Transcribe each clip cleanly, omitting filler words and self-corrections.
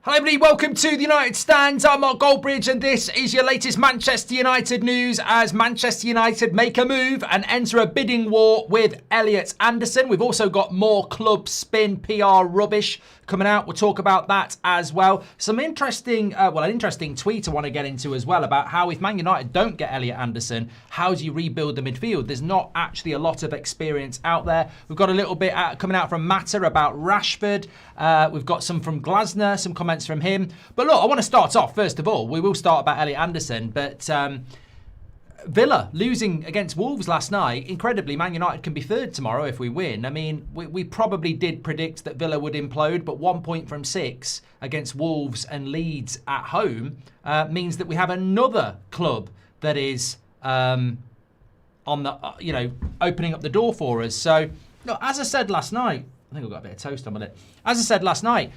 Hello everybody, welcome to the United Stands. I'm Mark Goldbridge and this is your latest Manchester United news as Manchester United make a move and enter a bidding war with Elliot Anderson. We've also got more club spin PR rubbish coming out. We'll talk about that as well. Some interesting, an interesting tweet I want to get into as well about how if Man United don't get Elliot Anderson, how do you rebuild the midfield? There's not actually a lot of experience out there. We've got a little bit coming out from Matter about Rashford. We've got some from Glasner, some comments from him. But look, I want to start off, first of all, we will start about Elliot Anderson, but Villa losing against Wolves last night. Incredibly, Man United can be third tomorrow if we win. I mean, we probably did predict that Villa would implode, but 1 point from 6 against Wolves and Leeds at home means that we have another club that is on the, opening up the door for us. So, look, as I said last night, I think I've got a bit of toast on my lip. As I said last night,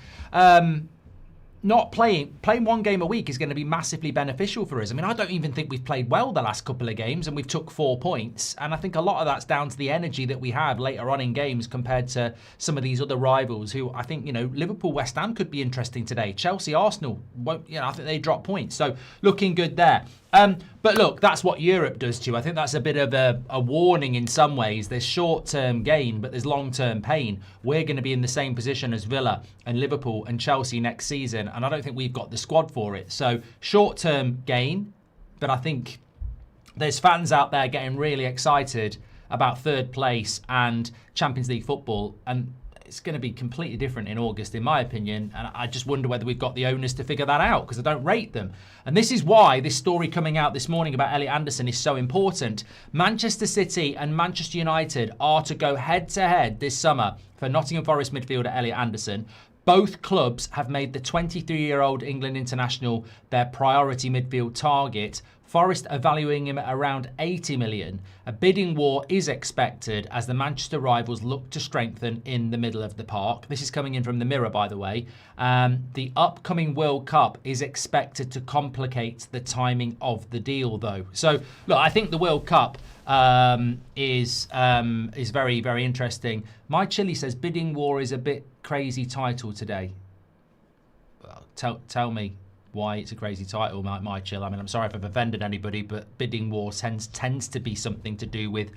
not playing one game a week is going to be massively beneficial for us. I mean, I don't even think we've played well the last couple of games and we've took 4 points. And I think a lot of that's down to the energy that we have later on in games compared to some of these other rivals who I think, Liverpool, West Ham could be interesting today. Chelsea, Arsenal, won't, I think they drop points. So looking good there. But look, that's what Europe does to you. I think that's a bit of a warning in some ways. There's short-term gain, but there's long-term pain. We're going to be in the same position as Villa and Liverpool and Chelsea next season, and I don't think we've got the squad for it. So short-term gain, but I think there's fans out there getting really excited about third place and Champions League football, and it's going to be completely different in August, in my opinion. And I just wonder whether we've got the owners to figure that out because I don't rate them. And this is why this story coming out this morning about Elliot Anderson is so important. Manchester City and Manchester United are to go head-to-head this summer for Nottingham Forest midfielder Elliot Anderson. Both clubs have made the 23-year-old England international their priority midfield target. Forest are valuing him at around 80 million. A bidding war is expected as the Manchester rivals look to strengthen in the middle of the park. This is coming in from the Mirror, by the way. The upcoming World Cup is expected to complicate the timing of the deal, though. So, look, I think the World Cup is very, very interesting. My Chili says bidding war is a bit crazy title today. Well, tell me why it's a crazy title, my chill. I mean, I'm sorry if I've offended anybody, but bidding war tends to be something to do with,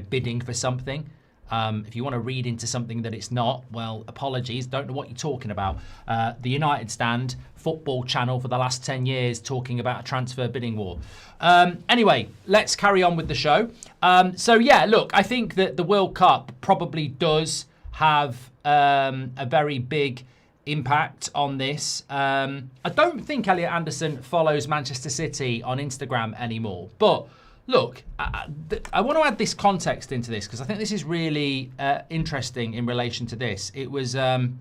bidding for something. If you want to read into something that it's not, well, apologies, don't know what you're talking about. The United Stand football channel for the last 10 years talking about a transfer bidding war. Anyway, let's carry on with the show. Look, I think that the World Cup probably does have a very big impact on this. I don't think Elliot Anderson follows Manchester City on Instagram anymore. But look, I want to add this context into this because I think this is really interesting in relation to this. It was Man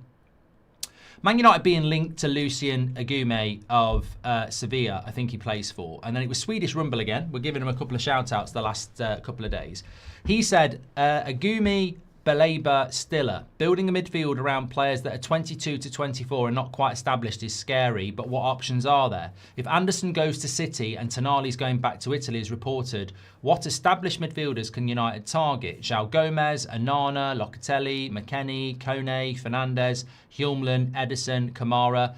United being linked to Lucien Agume of Sevilla, I think he plays for. And then it was Swedish Rumble again. We're giving him a couple of shout-outs the last couple of days. He said, Agume, Baleba, Stiller. Building a midfield around players that are 22 to 24 and not quite established is scary, but what options are there? If Anderson goes to City and Tonali's going back to Italy as reported, what established midfielders can United target? João Gomez, Anana, Locatelli, McKennie, Kone, Fernandes, Hjulmland, Edison, Kamara.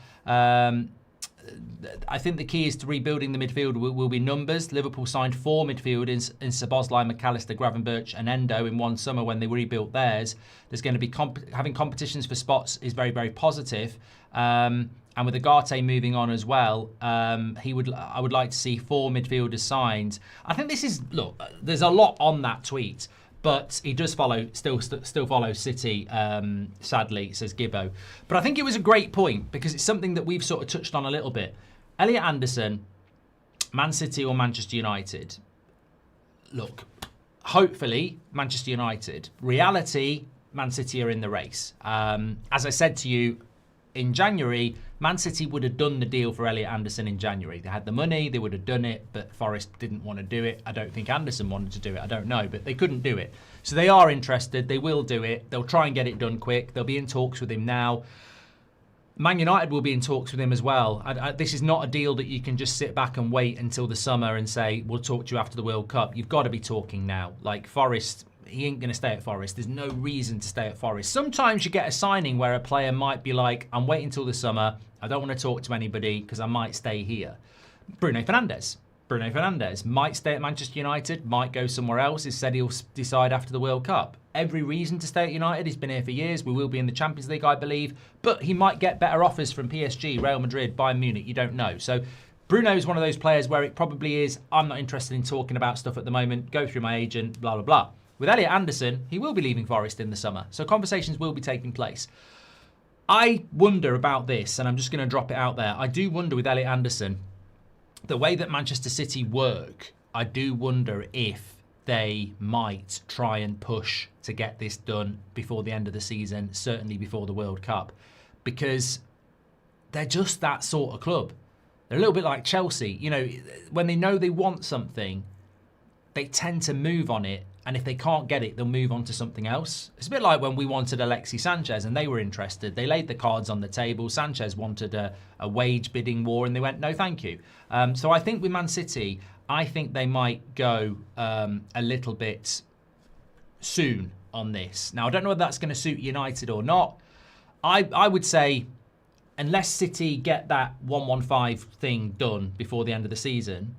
I think the key is to rebuilding the midfield will be numbers. Liverpool signed 4 midfielders in Szoboszlai, McAllister, Gravenberch and Endo in one summer when they rebuilt theirs. There's going to be having competitions for spots is very, very positive. And with Agate moving on as well, I would like to see 4 midfielders signed. I think this is, look, there's a lot on that tweet. But he does still follow City, sadly, says Gibbo. But I think it was a great point because it's something that we've sort of touched on a little bit. Elliot Anderson, Man City or Manchester United? Look, hopefully Manchester United. Reality, Man City are in the race. As I said to you, in January, Man City would have done the deal for Elliot Anderson in January. They had the money, they would have done it, but Forest didn't want to do it. I don't think Anderson wanted to do it. I don't know, but they couldn't do it. So they are interested. They will do it. They'll try and get it done quick. They'll be in talks with him now. Man United will be in talks with him as well. This is not a deal that you can just sit back and wait until the summer and say, we'll talk to you after the World Cup. You've got to be talking now. Like Forest, he ain't going to stay at Forest. There's no reason to stay at Forest. Sometimes you get a signing where a player might be like, I'm waiting till the summer. I don't want to talk to anybody because I might stay here. Bruno Fernandes. Bruno Fernandes might stay at Manchester United, might go somewhere else. He said he'll decide after the World Cup. Every reason to stay at United. He's been here for years. We will be in the Champions League, I believe. But he might get better offers from PSG, Real Madrid, Bayern Munich. You don't know. So Bruno is one of those players where it probably is, I'm not interested in talking about stuff at the moment. Go through my agent, blah, blah, blah. With Elliot Anderson, he will be leaving Forest in the summer. So conversations will be taking place. I wonder about this, and I'm just going to drop it out there. I do wonder with Elliot Anderson, the way that Manchester City work, I do wonder if they might try and push to get this done before the end of the season, certainly before the World Cup, because they're just that sort of club. They're a little bit like Chelsea. You know, when they know they want something, they tend to move on it. And if they can't get it, they'll move on to something else. It's a bit like when we wanted Alexis Sanchez and they were interested. They laid the cards on the table. Sanchez wanted a wage bidding war and they went, no, thank you. So I think with Man City, I think they might go a little bit soon on this. Now, I don't know whether that's going to suit United or not. I would say, unless City get that 115 thing done before the end of the season,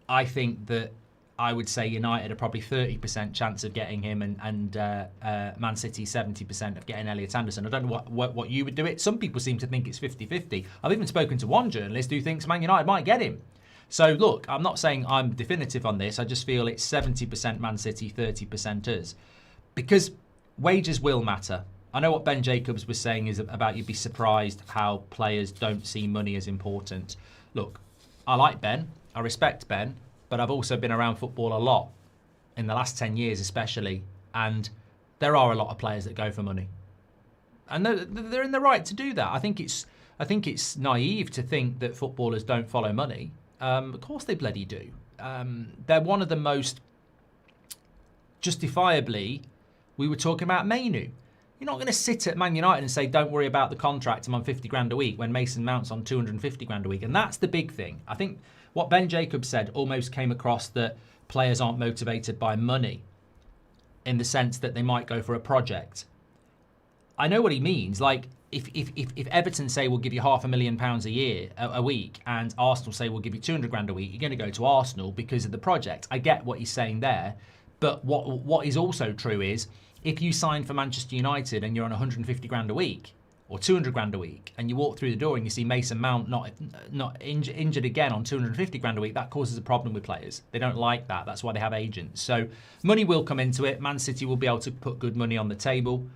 I think that I would say United are probably 30% chance of getting him and Man City 70% of getting Elliot Anderson. I don't know what you would do it. Some people seem to think it's 50-50. I've even spoken to one journalist who thinks Man United might get him. So look, I'm not saying I'm definitive on this. I just feel it's 70% Man City, 30% us. Because wages will matter. I know what Ben Jacobs was saying is about you'd be surprised how players don't see money as important. Look, I like Ben. I respect Ben. But I've also been around football a lot, in the last 10 years especially, and there are a lot of players that go for money. And they're in the right to do that. I think it's naive to think that footballers don't follow money. Of course they bloody do. They're one of the most, justifiably, we were talking about Mainu. You're not going to sit at Man United and say, don't worry about the contract, I'm on 50 grand a week, when Mason Mount's on 250 grand a week. And that's the big thing. I think what Ben Jacobs said almost came across that players aren't motivated by money in the sense that they might go for a project. I know what he means. Like, if Everton say we'll give you £500,000 a week, and Arsenal say we'll give you 200 grand a week, you're going to go to Arsenal because of the project. I get what he's saying there. But what is also true is, if you sign for Manchester United and you're on 150 grand a week, or 200 grand a week, and you walk through the door and you see Mason Mount not injured again on 250 grand a week, that causes a problem with players. They don't like that. That's why they have agents. So money will come into it. Man City will be able to put good money on the table.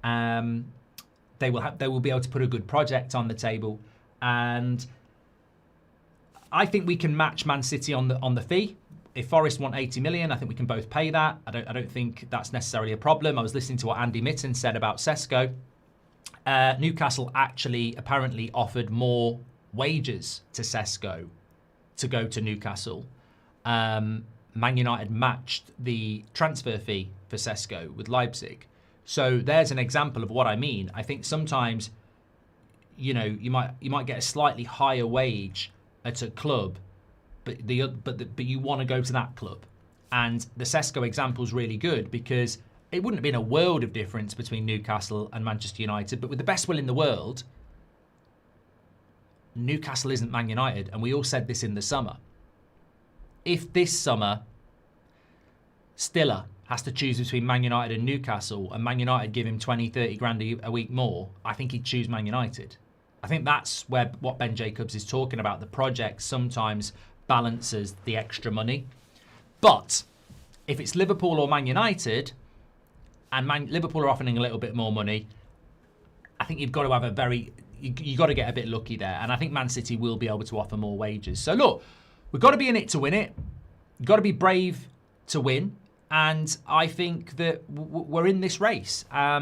They will be able to put a good project on the table, and I think we can match Man City on the fee. If Forest want 80 million, I think we can both pay that. I don't think that's necessarily a problem. I was listening to what Andy Mitten said about Sesko. Newcastle actually apparently offered more wages to Sesko to go to Newcastle. Man United matched the transfer fee for Sesko with Leipzig. So there's an example of what I mean. I think sometimes, you might get a slightly higher wage at a club, but you want to go to that club. And the Sesko example is really good because it wouldn't have been a world of difference between Newcastle and Manchester United, but with the best will in the world, Newcastle isn't Man United, and we all said this in the summer. If this summer Stiller has to choose between Man United and Newcastle, and Man United give him 20, 30 grand a week more, I think he'd choose Man United. I think that's what Ben Jacobs is talking about. The project sometimes balances the extra money. But if it's Liverpool or Man United, and Liverpool are offering a little bit more money, I think you've got to have you've got to get a bit lucky there. And I think Man City will be able to offer more wages. So look, we've got to be in it to win it. You've got to be brave to win. And I think that we're in this race. I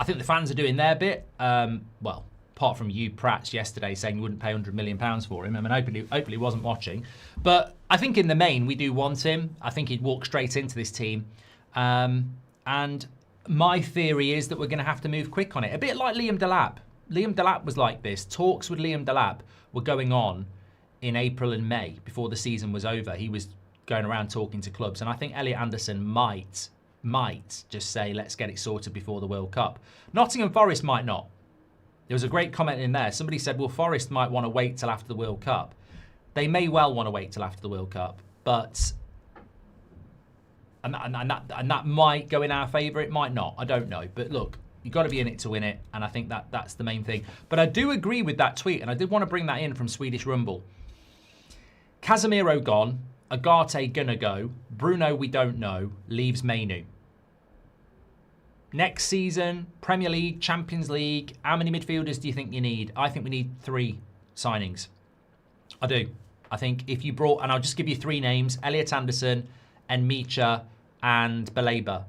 think the fans are doing their bit. Well, apart from you Prats yesterday saying you wouldn't pay £100 million for him. I mean, hopefully he wasn't watching. But I think in the main, we do want him. I think he'd walk straight into this team. And my theory is that we're going to have to move quick on it. A bit like Liam Delap. Liam Delap was like this. Talks with Liam Delap were going on in April and May before the season was over. He was going around talking to clubs, and I think Elliot Anderson might just say, let's get it sorted before the World Cup. Nottingham Forest might not. There was a great comment in there. Somebody said, well, Forest might want to wait till after the World Cup. They may well want to wait till after the World Cup, but and that might go in our favour. It might not. I don't know. But look, you've got to be in it to win it, and I think that's the main thing. But I do agree with that tweet, and I did want to bring that in from Swedish Rumble. Casemiro gone, Agate gonna go, Bruno we don't know, leaves Mainu. Next season, Premier League, Champions League, how many midfielders do you think you need? I think we need 3 signings. I do. I think if you brought, and I'll just give you 3 names, Elliot Anderson, Enmicha, and Baleba,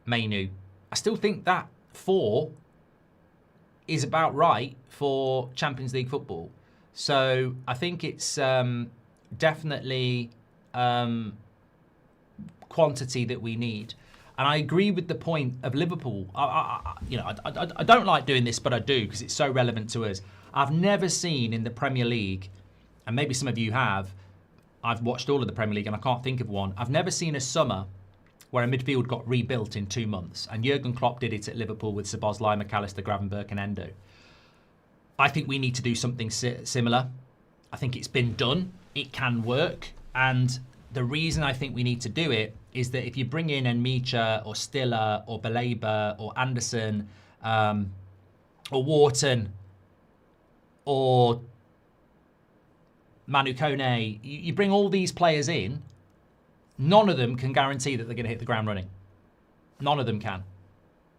Mainu. I still think that 4 is about right for Champions League football. So I think it's definitely quantity that we need. And I agree with the point of Liverpool. I don't like doing this, but I do because it's so relevant to us. I've never seen in the Premier League, and maybe some of you have, I've watched all of the Premier League and I can't think of one. I've never seen a summer where a midfield got rebuilt in 2 months. And Jurgen Klopp did it at Liverpool with Szoboszlai, McAllister, Gravenberch and Endo. I think we need to do something similar. I think it's been done. It can work. And the reason I think we need to do it is that if you bring in Enmicha or Stiller or Baleba or Anderson or Wharton or Manu Kone, you bring all these players in, none of them can guarantee that they're going to hit the ground running. None of them can.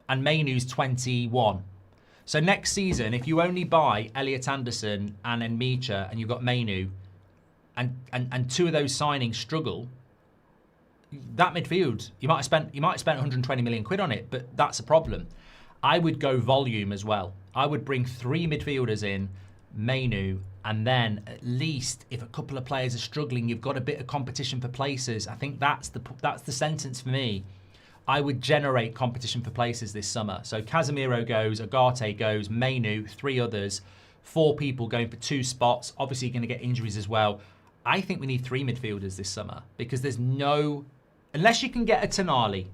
And Mainu's 21. So next season, if you only buy Elliot Anderson and Enmicha and you've got Mainu, and 2 of those signings struggle, that midfield, you might have spent 120 million quid on it, but that's a problem. I would go volume as well. I would bring 3 midfielders in, Mainu, and then at least if a couple of players are struggling, you've got a bit of competition for places. I think that's the sentence for me. I would generate competition for places this summer. So Casemiro goes, Agate goes, Mainu, 3 others, 4 people going for 2 spots. Obviously, you're going to get injuries as well. I think we need 3 midfielders this summer because there's no... Unless you can get a Tonali.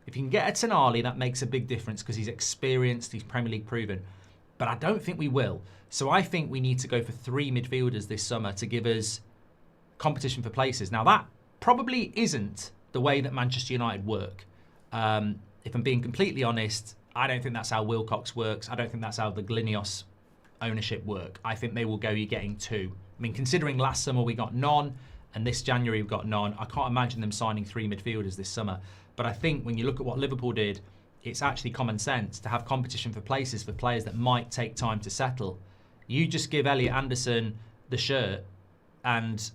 If you can get a Tonali, that makes a big difference because he's experienced, he's Premier League proven. But I don't think we will. So I think we need to go for 3 midfielders this summer to give us competition for places. Now, that probably isn't the way that Manchester United work. If I'm being completely honest, I don't think that's how Wilcox works. I don't think that's how the Glinios ownership work. I think they will go, you're getting 2. I mean, considering last summer we got none, and this January we've got none, I can't imagine them signing 3 midfielders this summer. But I think when you look at what Liverpool did, it's actually common sense to have competition for places for players that might take time to settle. You just give Elliot Anderson the shirt and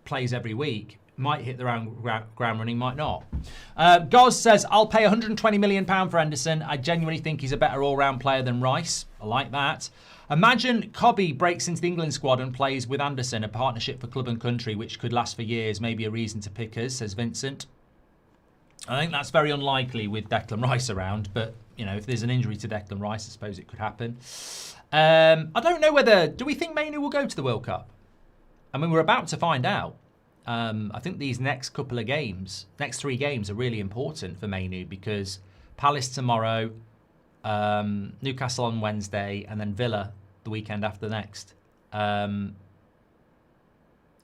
plays every week. Might hit the ground running, might not. Goz says, I'll pay £120 million for Anderson. I genuinely think he's a better all-round player than Rice. I like that. Imagine Cobby breaks into the England squad and plays with Anderson, a partnership for club and country, which could last for years. Maybe a reason to pick us, says Vincent. I think that's very unlikely with Declan Rice around, but, you know, if there's an injury to Declan Rice, I suppose it could happen. I don't know whether... Do we think Mainu will go to the World Cup? I mean, we're about to find out. I think these next couple of games, next 3 games are really important for Mainu because Palace tomorrow, Newcastle on Wednesday, and then Villa the weekend after next. And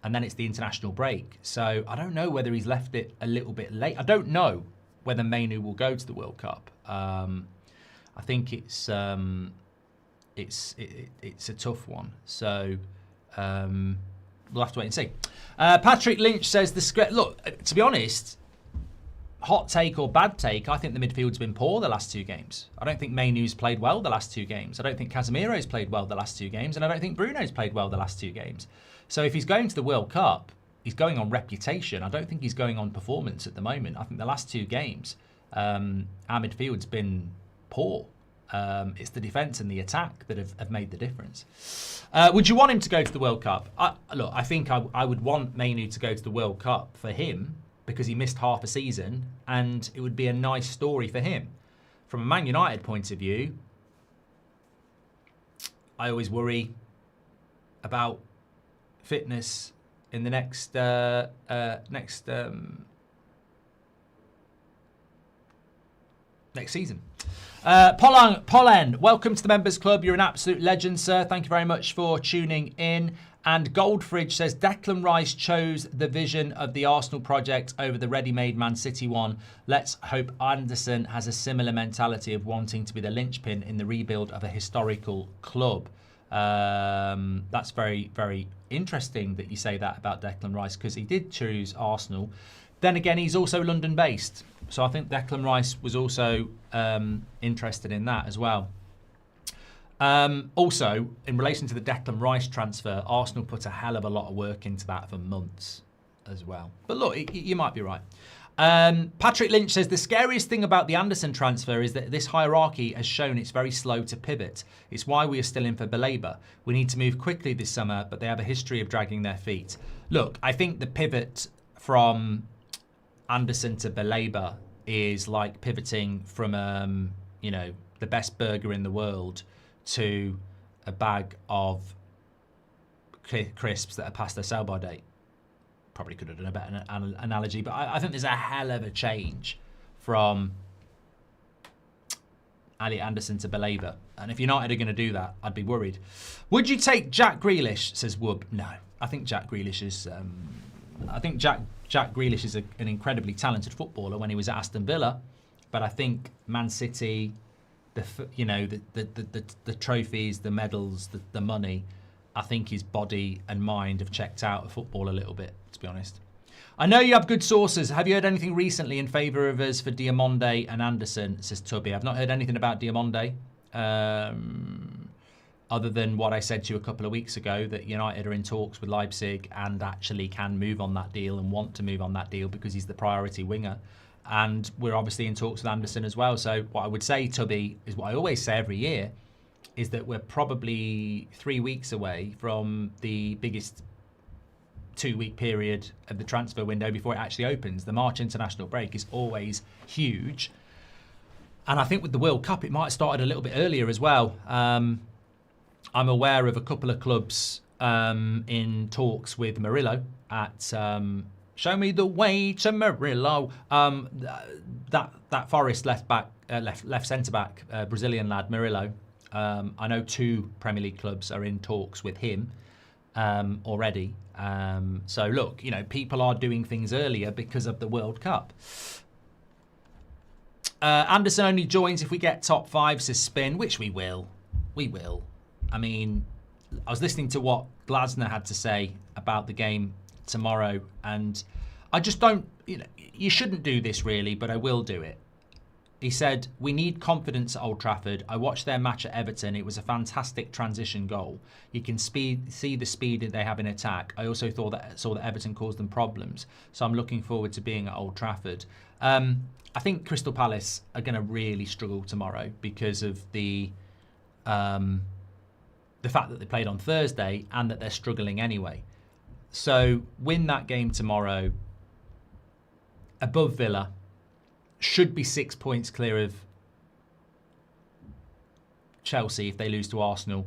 then it's the international break. So I don't know whether he's left it a little bit late. I don't know whether Mainu will go to the World Cup. I think it's a tough one. So we'll have to wait and see. Patrick Lynch says the script. Look, to be honest, hot take or bad take, I think the midfield's been poor the last 2 games. I don't think Mainu's played well the last 2 games. I don't think Casemiro's played well the last 2 games, and I don't think Bruno's played well the last 2 games. So if he's going to the World Cup, he's going on reputation. I don't think he's going on performance at the moment. I think the last 2 games, our midfield's been poor. It's the defence and the attack that have made the difference. Would you want him to go to the World Cup? Look, I think I would want Mainu to go to the World Cup for him because he missed half a season and it would be a nice story for him. From a Man United point of view, I always worry about fitness in the next season. Pollen, welcome to the Members Club. You're an absolute legend, sir. Thank you very much for tuning in. And Goldbridge says Declan Rice chose the vision of the Arsenal project over the ready-made Man City one. Let's hope Anderson has a similar mentality of wanting to be the linchpin in the rebuild of a historical club. That's very, very interesting that you say that about Declan Rice, because he did choose Arsenal. Then again, he's also London-based. So I think Declan Rice was also interested in that as well. Also, in relation to the Declan Rice transfer, Arsenal put a hell of a lot of work into that for months as well. But look, you might be right. Patrick Lynch says, the scariest thing about the Anderson transfer is that this hierarchy has shown it's very slow to pivot. It's why we are still in for Baleba. We need to move quickly this summer, but they have a history of dragging their feet. Look, I think the pivot from Anderson to Baleba is like pivoting from, the best burger in the world to a bag of crisps that are past their sell-by date. Probably could have done a better analogy, but I think there's a hell of a change from Elliot Anderson to Baleba. And if United are going to do that, I'd be worried. Would you take Jack Grealish, says Wub? No. I think Jack Grealish is... Jack Grealish is an incredibly talented footballer when he was at Aston Villa. But I think Man City... the trophies, the medals, the money, I think his body and mind have checked out of football a little bit, to be honest. I know you have good sources. Have you heard anything recently in favour of us for Diamonde and Anderson, says Tubby? I've not heard anything about Diamonde, other than what I said to you a couple of weeks ago, that United are in talks with Leipzig and actually can move on that deal and want to move on that deal because he's the priority winger. And we're obviously in talks with Anderson as well. So what I would say, Tubby, is what I always say every year, is that we're probably 3 weeks away from the biggest 2-week period of the transfer window before it actually opens. The March international break is always huge. And I think with the World Cup, it might have started a little bit earlier as well. I'm aware of a couple of clubs in talks with Murillo at... Show me the way to Murillo. That Forest left centre back, Brazilian lad Murillo. I know 2 Premier League clubs are in talks with him already. So look, people are doing things earlier because of the World Cup. Anderson only joins if we get top 5, says Spin, which we will. We will. I mean, I was listening to what Glasner had to say about the game tomorrow, and I just don't, you shouldn't do this really, but I will do it. He said, we need confidence at Old Trafford. I watched their match at Everton. It was a fantastic transition goal. You can see the speed that they have in attack. I also saw that Everton caused them problems. So I'm looking forward to being at Old Trafford. I think Crystal Palace are going to really struggle tomorrow because of the fact that they played on Thursday and that they're struggling anyway. So win that game tomorrow, above Villa, should be 6 points clear of Chelsea if they lose to Arsenal,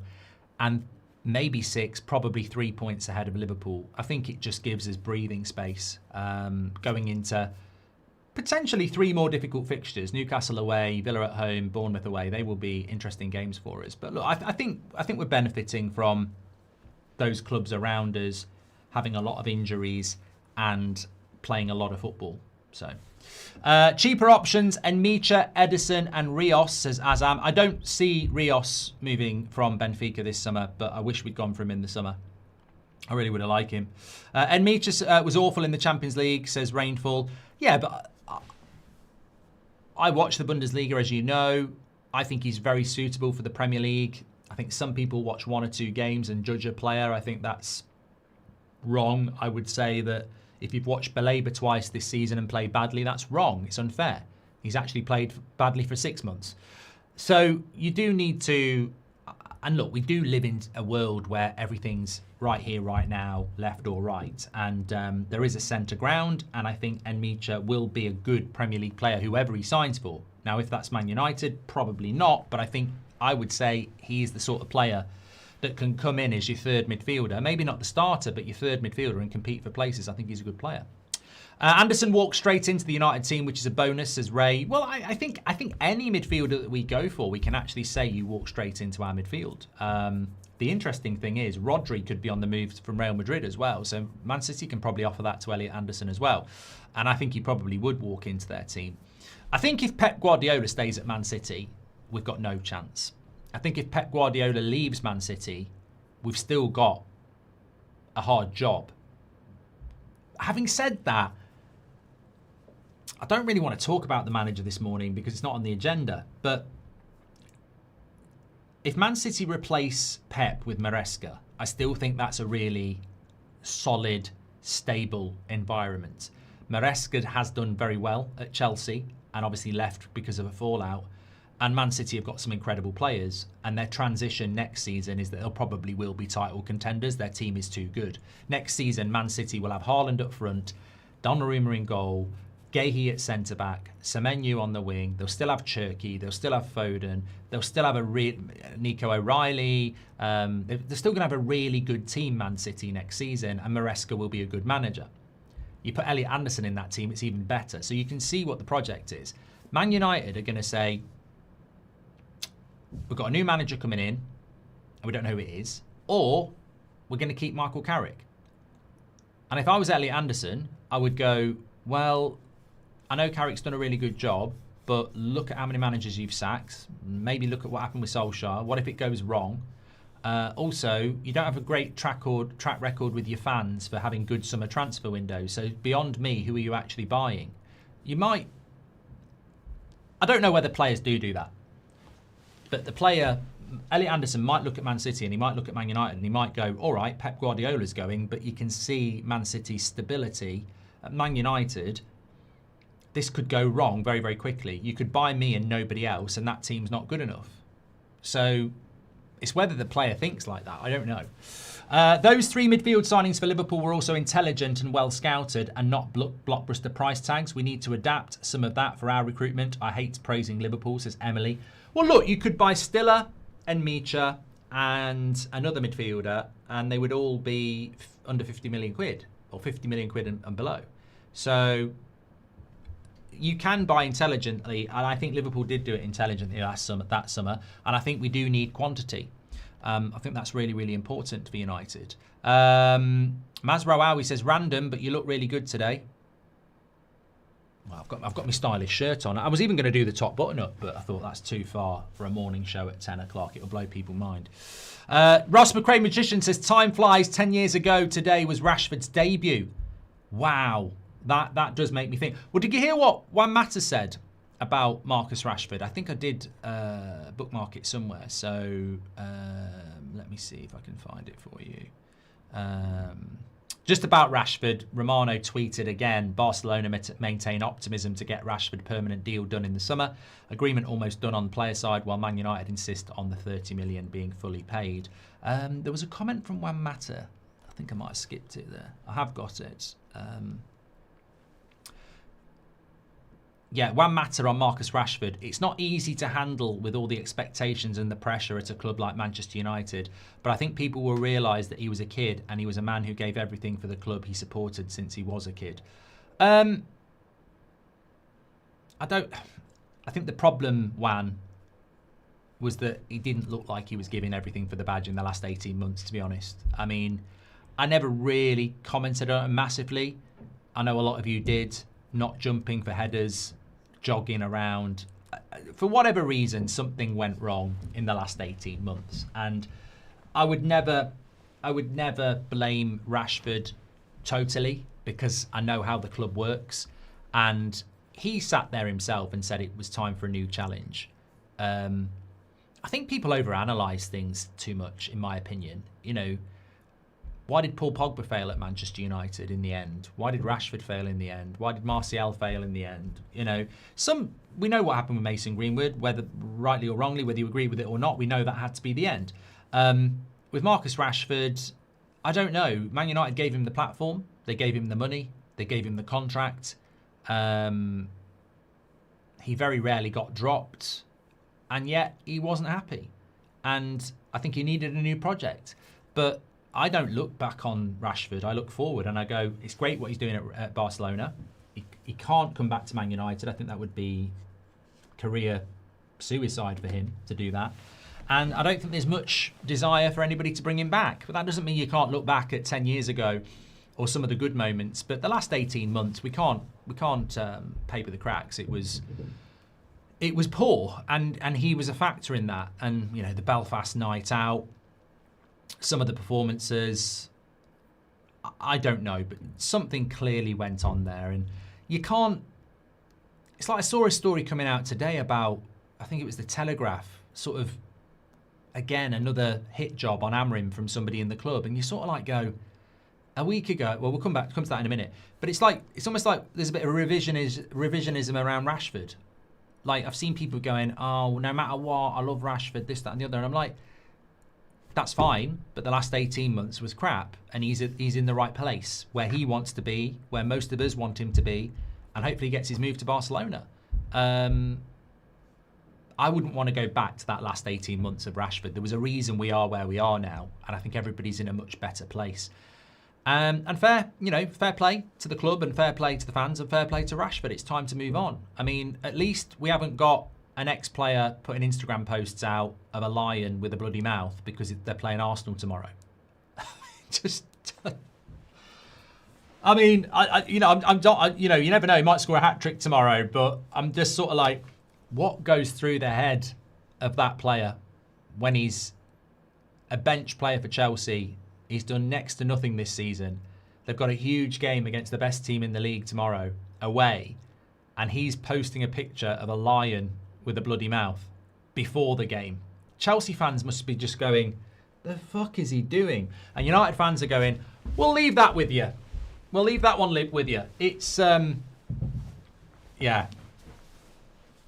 and maybe 6, probably 3 points ahead of Liverpool. I think it just gives us breathing space going into potentially 3 more difficult fixtures: Newcastle away, Villa at home, Bournemouth away. They will be interesting games for us. But look, I think we're benefiting from those clubs around us having a lot of injuries and playing a lot of football. So, cheaper options: Enmicha, Edison and Rios, says Azam. I don't see Rios moving from Benfica this summer, but I wish we'd gone for him in the summer. I really would have liked him. Enmicha was awful in the Champions League, says Rainfall. Yeah, but I watch the Bundesliga, as you know. I think he's very suitable for the Premier League. I think some people watch 1 or 2 games and judge a player. I think that's wrong. I would say that if you've watched Baleba twice this season and played badly, that's wrong. It's unfair. He's actually played badly for 6 months. So you do need to... And look, we do live in a world where everything's right here, right now, left or right. And there is a centre ground. And I think Enmicha will be a good Premier League player, whoever he signs for. Now, if that's Man United, probably not. But I would say he is the sort of player that can come in as your third midfielder, maybe not the starter, but your third midfielder and compete for places. I think he's a good player. Anderson walked straight into the United team, which is a bonus, says Ray. Well, I think any midfielder that we go for, we can actually say you walk straight into our midfield. The interesting thing is Rodri could be on the move from Real Madrid as well. So Man City can probably offer that to Elliot Anderson as well. And I think he probably would walk into their team. I think if Pep Guardiola stays at Man City, we've got no chance. I think if Pep Guardiola leaves Man City, we've still got a hard job. Having said that, I don't really want to talk about the manager this morning because it's not on the agenda. But if Man City replace Pep with Maresca, I still think that's a really solid, stable environment. Maresca has done very well at Chelsea and obviously left because of a fallout. And Man City have got some incredible players, and their transition next season is that they'll probably will be title contenders. Their team is too good. Next season, Man City will have Haaland up front, Donnarumma in goal, Guehi at centre-back, Semenyo on the wing. They'll still have Cherki. They'll still have Foden. They'll still have Nico O'Reilly. They're still going to have a really good team, Man City, next season, and Maresca will be a good manager. You put Elliot Anderson in that team, it's even better. So you can see what the project is. Man United are going to say, we've got a new manager coming in, and we don't know who it is, or we're going to keep Michael Carrick. And if I was Elliot Anderson, I would go, well, I know Carrick's done a really good job, but look at how many managers you've sacked. Maybe look at what happened with Solskjaer. What if it goes wrong? Also, you don't have a great track record with your fans for having good summer transfer windows. So beyond me, who are you actually buying? You might... I don't know whether players do that. But the player, Elliot Anderson, might look at Man City and he might look at Man United and he might go, all right, Pep Guardiola's going, but you can see Man City's stability. At Man United, this could go wrong very, very quickly. You could buy me and nobody else, and that team's not good enough. So it's whether the player thinks like that. I don't know. Those three midfield signings for Liverpool were also intelligent and well scouted and not blockbuster price tags. We need to adapt some of that for our recruitment. I hate praising Liverpool, says Emily. Well, look, you could buy Stiller and Micha and another midfielder, and they would all be under 50 million quid or 50 million quid and below. So you can buy intelligently, and I think Liverpool did do it intelligently that summer, and I think we do need quantity. I think that's really, really important for United. Mazraoui says, random, but you look really good today. Well, I've got my stylish shirt on. I was even going to do the top button up, but I thought that's too far for a morning show at 10 o'clock. It'll blow people's mind. Ross McRae Magician says, time flies. 10 years ago today was Rashford's debut. Wow. That does make me think. Well, did you hear what Juan Mata said about Marcus Rashford? I think I did bookmark it somewhere. So let me see if I can find it for you. Just about Rashford, Romano tweeted again, Barcelona maintain optimism to get Rashford permanent deal done in the summer. Agreement almost done on the player side, while Man United insist on the 30 million being fully paid. There was a comment from Juan Mata. I think I might have skipped it there. I have got it. Yeah, Juan Mata on Marcus Rashford. It's not easy to handle with all the expectations and the pressure at a club like Manchester United, but I think people will realise that he was a kid and he was a man who gave everything for the club he supported since he was a kid. I think the problem, Juan, was that he didn't look like he was giving everything for the badge in the last 18 months, to be honest. I mean, I never really commented on it massively. I know a lot of you did, not jumping for headers, jogging around. For whatever reason, something went wrong in the last 18 months. And I would never blame Rashford totally, because I know how the club works. And he sat there himself and said it was time for a new challenge. I think people overanalyze things too much, in my opinion. You know, why did Paul Pogba fail at Manchester United in the end? Why did Rashford fail in the end? Why did Martial fail in the end? You know, we know what happened with Mason Greenwood, whether rightly or wrongly, whether you agree with it or not, we know that had to be the end. With Marcus Rashford, I don't know. Man United gave him the platform. They gave him the money. They gave him the contract. He very rarely got dropped, and yet he wasn't happy. and I think he needed a new project. But I don't look back on Rashford. I look forward and I go, it's great what he's doing at Barcelona. He can't come back to Man United. I think that would be career suicide for him to do that. And I don't think there's much desire for anybody to bring him back. But that doesn't mean you can't look back at 10 years ago or some of the good moments. But the last 18 months, we can't paper the cracks. It was poor, and he was a factor in that. And you know, the Belfast night out, some of the performances, I don't know, but something clearly went on there, and you can't. It's like I saw a story coming out today about, I think it was the Telegraph, sort of, again, another hit job on Amrim from somebody in the club, and you sort of like go, a week ago, well, we'll come to that in a minute, but it's almost like there's a bit of revisionism around Rashford. Like, I've seen people going, oh, no matter what, I love Rashford, this, that, and the other, and I'm like, that's fine, but the last 18 months was crap, and he's in the right place, where he wants to be, where most of us want him to be, and hopefully he gets his move to Barcelona. I wouldn't want to go back to that last 18 months of Rashford. There was a reason we are where we are now, and I think everybody's in a much better place. And fair play to the club, and fair play to the fans, and fair play to Rashford. It's time to move on. I mean, at least we haven't got an ex-player putting Instagram posts out of a lion with a bloody mouth because they're playing Arsenal tomorrow. Just, I mean, you never know. He might score a hat-trick tomorrow, but I'm just sort of like, what goes through the head of that player when he's a bench player for Chelsea? He's done next to nothing this season. They've got a huge game against the best team in the league tomorrow, away, and he's posting a picture of a lion with a bloody mouth before the game. Chelsea fans must be just going, the fuck is he doing? And United fans are going, we'll leave that with you. We'll leave that one with you. It's, yeah.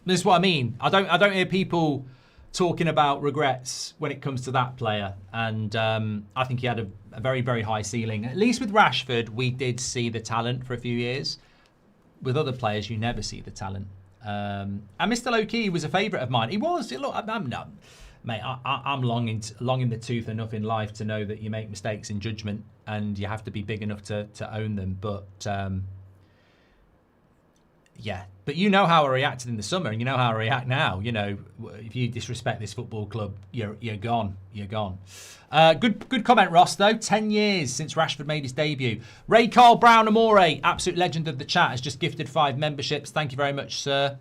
This is what I mean. I don't hear people talking about regrets when it comes to that player. And I think he had a very, very high ceiling. At least with Rashford, we did see the talent for a few years. With other players, you never see the talent. And Mr. Low-Key was a favourite of mine. He was. Look, I'm not, mate, I'm long in the tooth enough in life to know that you make mistakes in judgment and you have to be big enough to own them. But yeah, but you know how I reacted in the summer, and you know how I react now. You know, if you disrespect this football club, you're gone. You're gone. Good comment, Ross, though. 10 years since Rashford made his debut. Ray Carl Brown Amore, absolute legend of the chat, has just gifted 5 memberships. Thank you very much, sir.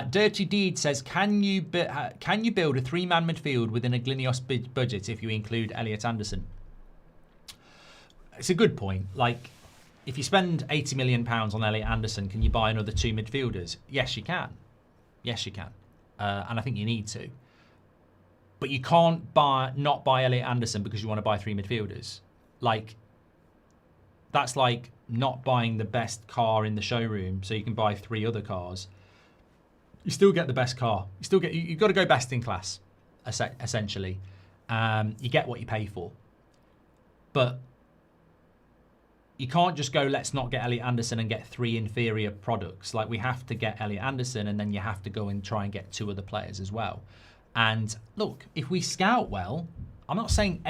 Dirty Deed says, can you build a 3-man midfield within a Glinios budget if you include Elliot Anderson? It's a good point. Like, if you spend £80 million on Elliot Anderson, can you buy another 2 midfielders? Yes, you can. Yes, you can. And I think you need to. But you can't not buy Elliot Anderson because you want to buy 3 midfielders. Like, that's like not buying the best car in the showroom so you can buy 3 other cars. You still get the best car. You've got to go best in class, essentially. You get what you pay for. But you can't just go, let's not get Elliot Anderson and get 3 inferior products. Like, we have to get Elliot Anderson, and then you have to go and try and get 2 other players as well. And look, if we scout well, I'm not saying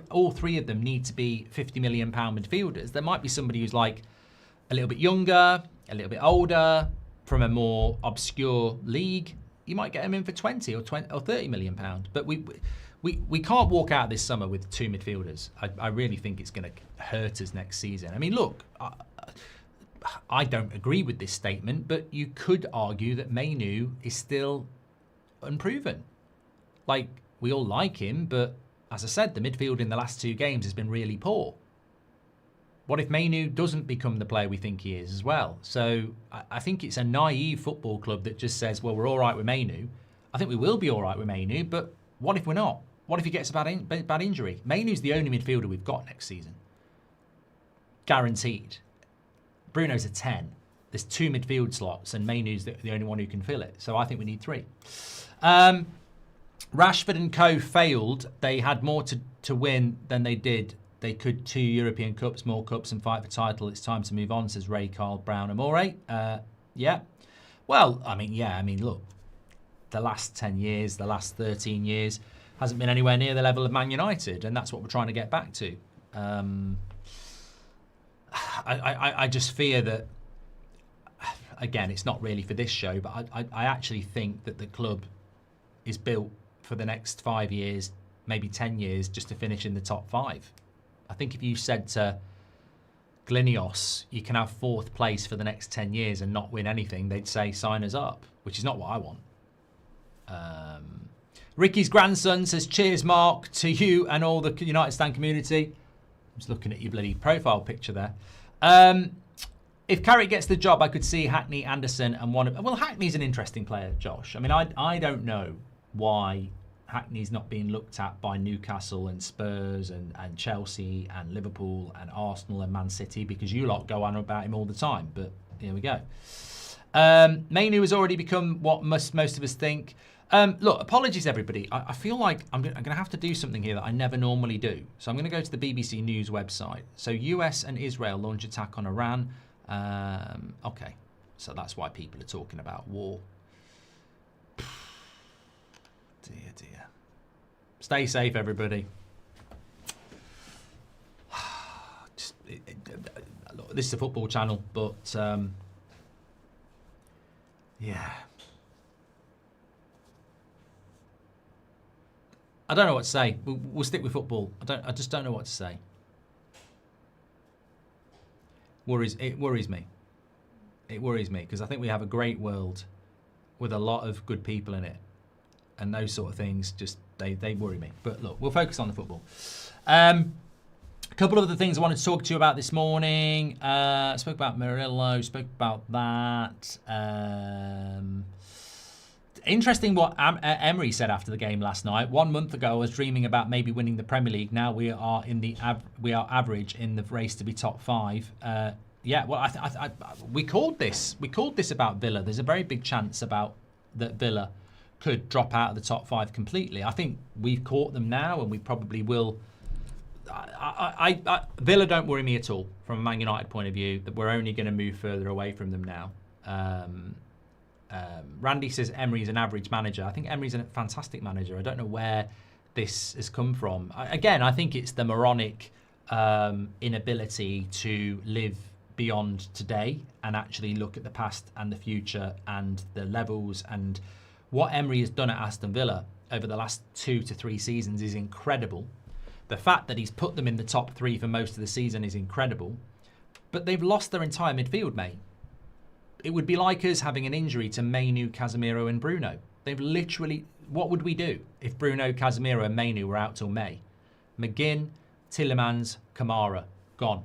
all 3 of them need to be £50 million midfielders. There might be somebody who's like a little bit younger, a little bit older, from a more obscure league. You might get them in for 20 or 30 million pound. But we can't walk out this summer with 2 midfielders. I really think it's going to hurt us next season. I mean, look, I don't agree with this statement, but you could argue that Mainu is still unproven. Like, we all like him, but as I said, the midfield in the last 2 games has been really poor. What if Mainu doesn't become the player we think he is as well? So I think it's a naive football club that just says, well, we're all right with Mainu. I think we will be all right with Mainu, but what if we're not? What if he gets a bad injury? Mainu's the only midfielder we've got next season. Guaranteed. Bruno's a 10. There's 2 midfield slots, and Mainu's the only one who can fill it. So I think we need 3. Rashford and co failed. They had more to win than they did. They could 2 European Cups, more cups, and fight for title. It's time to move on, says Ray Carl Brown Amore. Yeah. Well, I mean, look, the last 10 years, the last 13 years, hasn't been anywhere near the level of Man United, and that's what we're trying to get back to. I just fear that, again, it's not really for this show, but I actually think that the club is built for the next 5 years, maybe 10 years, just to finish in the top 5. I think if you said to Glinios, you can have 4th place for the next 10 years and not win anything, they'd say sign us up, which is not what I want. Ricky's grandson says, cheers, Mark, to you and all the United Stand community. I'm just looking at your bloody profile picture there. If Carrick gets the job, I could see Hackney, Anderson, and well, Hackney's an interesting player, Josh. I mean, I don't know why Hackney's not being looked at by Newcastle and Spurs and Chelsea and Liverpool and Arsenal and Man City, because you lot go on about him all the time. But here we go. Mainu has already become what most of us think. Look, apologies, everybody. I feel like I'm going to have to do something here that I never normally do. So I'm going to go to the BBC News website. So US and Israel launch attack on Iran. Okay, so that's why people are talking about war. Dear. Stay safe, everybody. Look, this is a football channel, but yeah. I don't know what to say. We'll stick with football. I just don't know what to say. It worries me. It worries me because I think we have a great world with a lot of good people in it, and those sort of things just they worry me. But look, we'll focus on the football. A couple of other things I wanted to talk to you about this morning. Spoke about Murillo. Spoke about that. Interesting what Emery said after the game last night. 1 month ago, I was dreaming about maybe winning the Premier League. Now we are we are average in the race to be top 5. Yeah, well, we called this. We called this about Villa. There's a very big chance that Villa could drop out of the top 5 completely. I think we've caught them now, and we probably will. Villa don't worry me at all from a Man United point of view. That we're only going to move further away from them now. Randy says Emery's an average manager. I think Emery's a fantastic manager. I don't know where this has come from. Again, I think it's the moronic inability to live beyond today and actually look at the past and the future and the levels. And what Emery has done at Aston Villa over the last 2 to 3 seasons is incredible. The fact that he's put them in the top 3 for most of the season is incredible. But they've lost their entire midfield, mate. It would be like us having an injury to Mainu, Casemiro and Bruno. They've literally... What would we do if Bruno, Casemiro and Mainu were out till May? McGinn, Tielemans, Kamara, gone.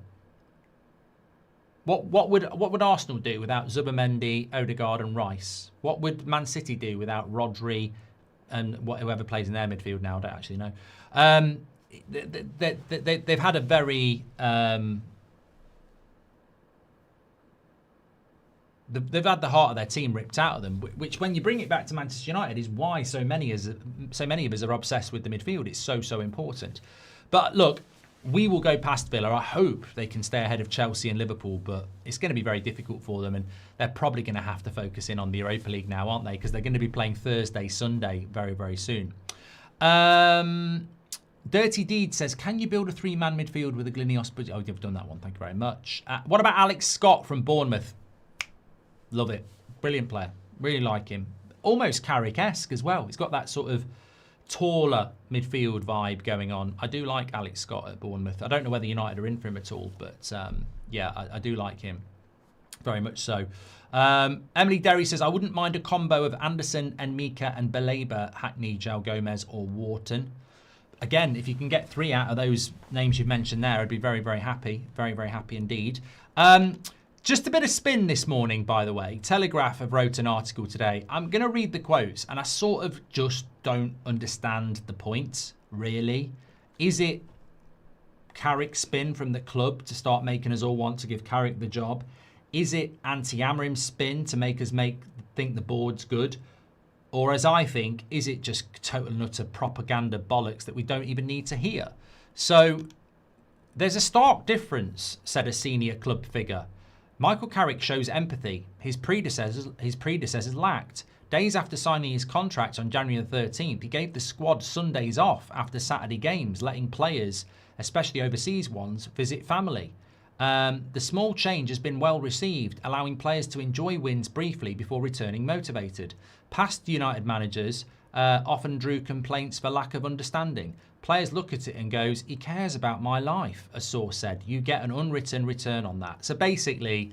What would Arsenal do without Zubimendi, Odegaard and Rice? What would Man City do without Rodri and whoever plays in their midfield now? I don't actually know. They've had a very... They've had the heart of their team ripped out of them, which, when you bring it back to Manchester United, is why so many of us are obsessed with the midfield. It's so important. But look, we will go past Villa. I hope they can stay ahead of Chelsea and Liverpool, but it's going to be very difficult for them, and they're probably going to have to focus in on the Europa League now, aren't they? Because they're going to be playing Thursday, Sunday very soon. Dirty Deed says, can you build a 3-man midfield with a Glinios? Oh, you've done that one. Thank you very much. What about Alex Scott from Bournemouth? Love it. Brilliant player. Really like him. Almost Carrick-esque as well. He's got that sort of taller midfield vibe going on. I do like Alex Scott at Bournemouth. I don't know whether United are in for him at all, but yeah, I do like him. Very much so. Emily Derry says, I wouldn't mind a combo of Anderson and Mika and Baleba, Hackney, Joe Gomez or Wharton. Again, if you can get 3 out of those names you've mentioned there, I'd be very happy. Very happy indeed. Just a bit of spin this morning, by the way. Telegraph have wrote an article today. I'm going to read the quotes, and I sort of just don't understand the point, really. Is it Carrick spin from the club to start making us all want to give Carrick the job? Is it anti-Amorim spin to make us think the board's good? Or, as I think, is it just total and utter propaganda bollocks that we don't even need to hear? So, there's a stark difference, said a senior club figure. Michael Carrick shows empathy his predecessors lacked. Days after signing his contract on January the 13th, he gave the squad Sundays off after Saturday games, letting players, especially overseas ones, visit family. The small change has been well received, allowing players to enjoy wins briefly before returning motivated. Past United managers often drew complaints for lack of understanding. Players look at it and goes, he cares about my life, a source said. You get an unwritten return on that. So basically,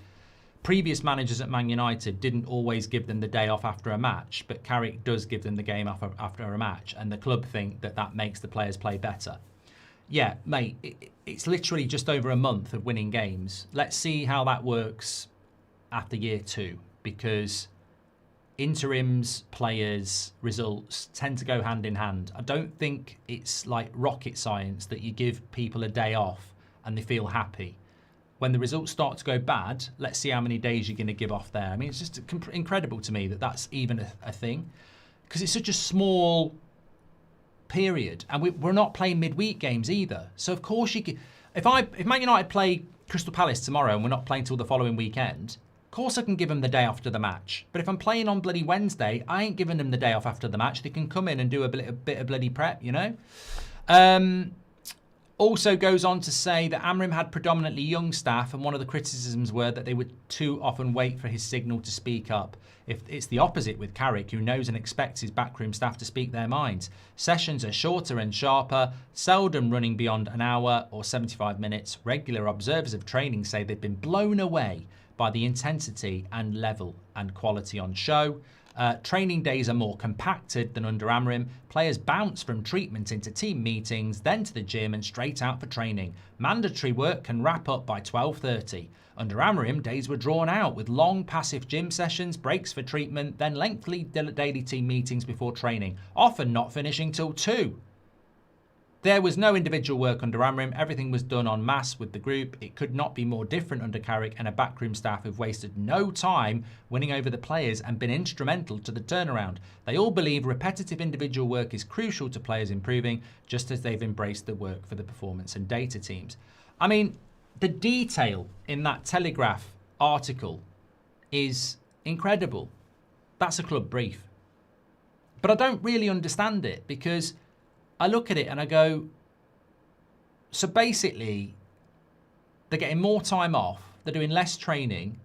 previous managers at Man United didn't always give them the day off after a match, but Carrick does give them the game off after a match, and the club think that that makes the players play better. Yeah, mate, it's literally just over a month of winning games. Let's see how that works after year 2, because interims, players, results tend to go hand in hand. I don't think it's like rocket science that you give people a day off and they feel happy. When the results start to go bad, let's see how many days you're going to give off there. I mean, it's just incredible to me that that's even a thing, because it's such a small period, and we're not playing midweek games either. So of course you could, if Man United play Crystal Palace tomorrow and we're not playing till the following weekend, of course I can give them the day after the match. But if I'm playing on bloody Wednesday, I ain't giving them the day off after the match. They can come in and do a bit of bloody prep, you know. Also goes on to say that Amrim had predominantly young staff, and one of the criticisms were that they would too often wait for his signal to speak up. If it's the opposite with Carrick, who knows and expects his backroom staff to speak their minds. Sessions are shorter and sharper, seldom running beyond an hour or 75 minutes. Regular observers of training say they've been blown away by the intensity and level and quality on show. Training days are more compacted than under Amrim. Players bounce from treatment into team meetings, then to the gym and straight out for training. Mandatory work can wrap up by 12:30. Under Amrim, days were drawn out with long passive gym sessions, breaks for treatment, then lengthy daily team meetings before training, often not finishing till 2. There was no individual work under Amrim. Everything was done en masse with the group. It could not be more different under Carrick and a backroom staff who've wasted no time winning over the players and been instrumental to the turnaround. They all believe repetitive individual work is crucial to players improving, just as they've embraced the work for the performance and data teams. I mean, the detail in that Telegraph article is incredible. That's a club brief. But I don't really understand it, because I look at it and I go, so basically they're getting more time off, they're doing less training,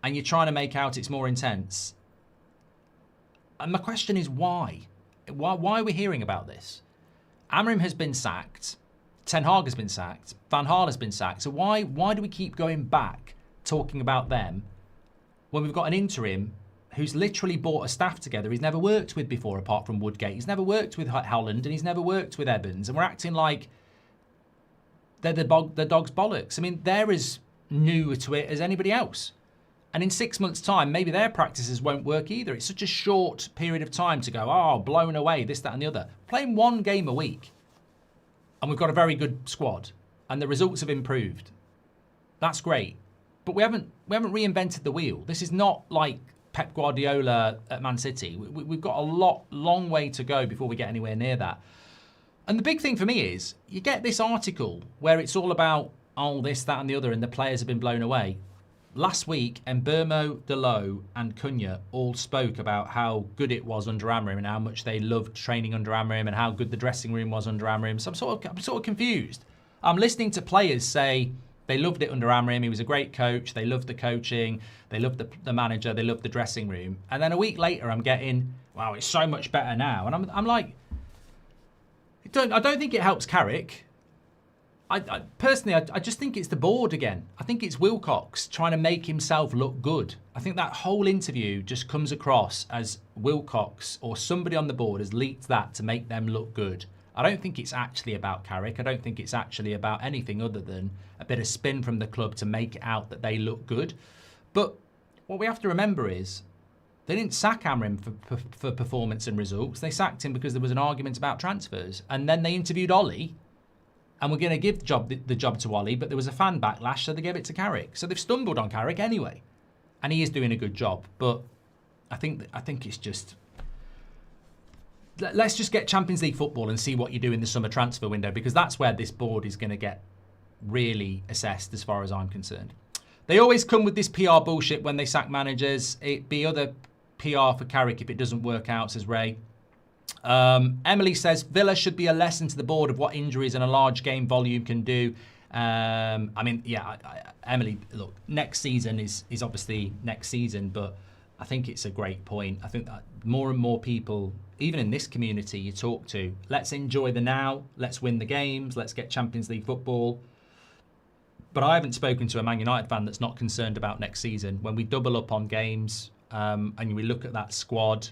and you're trying to make out it's more intense. And my question is why? Why are we hearing about this? Amrim has been sacked, Ten Hag has been sacked, Van Gaal has been sacked. So why do we keep going back talking about them when we've got an interim who's literally brought a staff together he's never worked with before, apart from Woodgate? He's never worked with Holland, and he's never worked with Evans, and we're acting like they're the dog's bollocks. I mean, they're as new to it as anybody else. And in 6 months' time, maybe their practices won't work either. It's such a short period of time to go, oh, blown away, this, that, and the other. Playing one game a week, and we've got a very good squad, and the results have improved. That's great. But we haven't reinvented the wheel. This is not like Pep Guardiola at Man City. We've got a long way to go before we get anywhere near that. And the big thing for me is, you get this article where it's all about, oh, this, that, and the other, and the players have been blown away. Last week, Mbeumo, Dalot, and Cunha all spoke about how good it was under Amrim and how much they loved training under Amrim and how good the dressing room was under Amrim. So I'm sort of confused. I'm listening to players say they loved it under Amrim. He was a great coach. They loved the coaching. They loved the manager. They loved the dressing room. And then a week later, I'm getting, wow, it's so much better now. And I'm like, I don't think it helps Carrick. I personally just think it's the board again. I think it's Wilcox trying to make himself look good. I think that whole interview just comes across as Wilcox or somebody on the board has leaked that to make them look good. I don't think it's actually about Carrick. I don't think it's actually about anything other than a bit of spin from the club to make it out that they look good. But what we have to remember is they didn't sack Amrim for performance and results. They sacked him because there was an argument about transfers. And then they interviewed Ollie, and we're going to give the job to Ollie, but there was a fan backlash, so they gave it to Carrick. So they've stumbled on Carrick anyway. And he is doing a good job. But I think it's just, let's just get Champions League football and see what you do in the summer transfer window, because that's where this board is going to get really assessed as far as I'm concerned. They always come with this PR bullshit when they sack managers. It be other PR for Carrick if it doesn't work out, says Ray. Emily says Villa should be a lesson to the board of what injuries and a large game volume can do. Emily, look, next season is obviously next season, but I think it's a great point. I think that more and more people, even in this community you talk to, let's enjoy the now, let's win the games, let's get Champions League football. But I haven't spoken to a Man United fan that's not concerned about next season. When we double up on games and we look at that squad,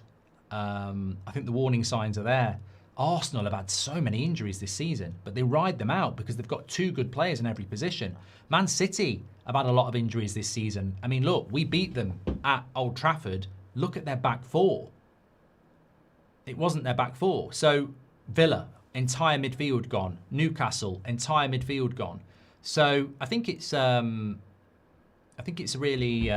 I think the warning signs are there. Arsenal have had so many injuries this season, but they ride them out because they've got 2 good players in every position. Man City have had a lot of injuries this season. I mean, look, we beat them at Old Trafford. Look at their back 4. It wasn't their back 4. So Villa, entire midfield gone. Newcastle, entire midfield gone. So I think it's a really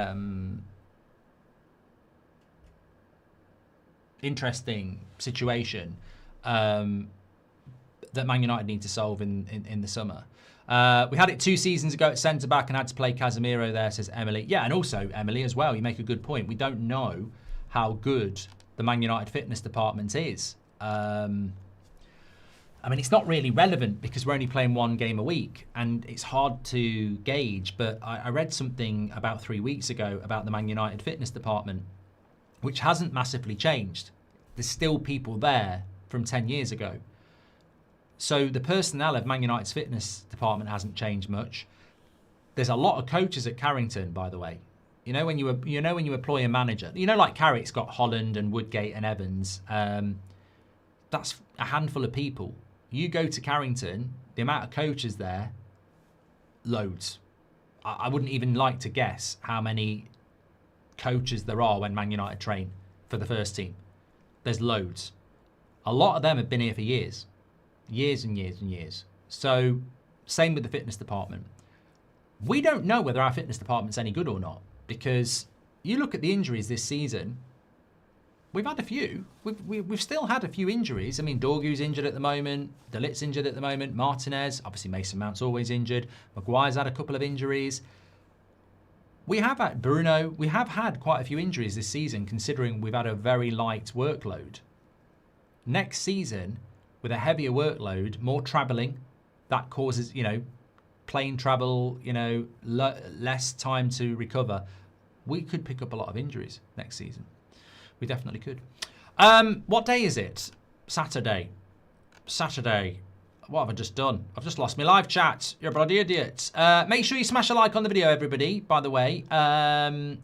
interesting situation that Man United need to solve in the summer. We had it 2 seasons ago at centre back and had to play Casemiro there, says Emily. Yeah, and also Emily as well. You make a good point. We don't know how good the Man United fitness department is. I mean, it's not really relevant because we're only playing 1 game a week and it's hard to gauge. But I read something about 3 weeks ago about the Man United fitness department, which hasn't massively changed. There's still people there from 10 years ago. So the personnel of Man United's fitness department hasn't changed much. There's a lot of coaches at Carrington, by the way. You know when you employ a manager, like Carrick's got Holland and Woodgate and Evans. That's a handful of people. You go to Carrington, the amount of coaches there, loads. I wouldn't even like to guess how many coaches there are when Man United train for the first team. There's loads. A lot of them have been here for years. Years and years and years. So, same with the fitness department. We don't know whether our fitness department's any good or not, because you look at the injuries this season, we've had a few. We've still had a few injuries. I mean, Dorgu's injured at the moment. De Ligt's injured at the moment. Martinez, obviously Mason Mount's always injured. Maguire's had a couple of injuries. We have had Bruno. We have had quite a few injuries this season, considering we've had a very light workload. Next season, with a heavier workload, more travelling, that causes, plane travel, less time to recover. We could pick up a lot of injuries next season. We definitely could. What day is it? Saturday. What have I just done? I've just lost my live chat. You're a bloody idiot. Make sure you smash a like on the video, everybody, by the way.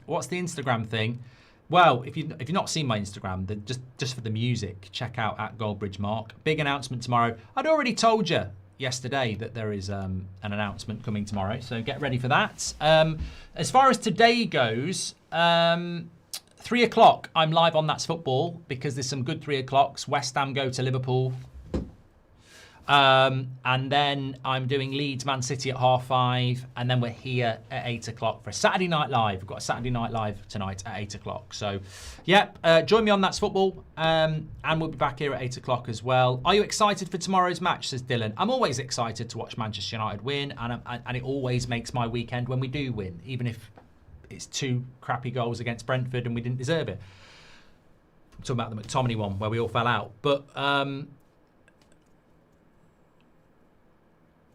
What's the Instagram thing? Well, if you've not seen my Instagram, then just for the music, check out @Goldbridge Mark. Big announcement tomorrow. I'd already told you yesterday that there is an announcement coming tomorrow, so get ready for that. As far as today goes, 3 o'clock, I'm live on That's Football because there's some good 3 o'clocks. West Ham go to Liverpool. And then I'm doing Leeds Man City at 5:30, and then we're here at 8 o'clock for a Saturday Night Live. We've got a Saturday Night Live tonight at 8 o'clock. So, join me on That's Football, and we'll be back here at 8 o'clock as well. Are you excited for tomorrow's match, says Dylan? I'm always excited to watch Manchester United win, and it always makes my weekend when we do win, even if it's 2 crappy goals against Brentford and we didn't deserve it. I'm talking about the McTominay one where we all fell out. But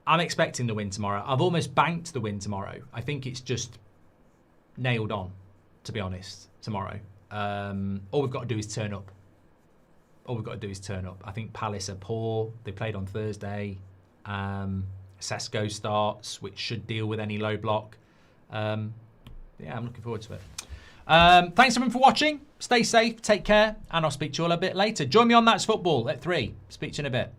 I'm expecting the win tomorrow. I've almost banked the win tomorrow. I think it's just nailed on, to be honest, tomorrow. All we've got to do is turn up. I think Palace are poor. They played on Thursday. Sesko starts, which should deal with any low block. I'm looking forward to it. Thanks everyone for watching. Stay safe, take care, and I'll speak to you all a bit later. Join me on That's Football at 3. Speak to you in a bit.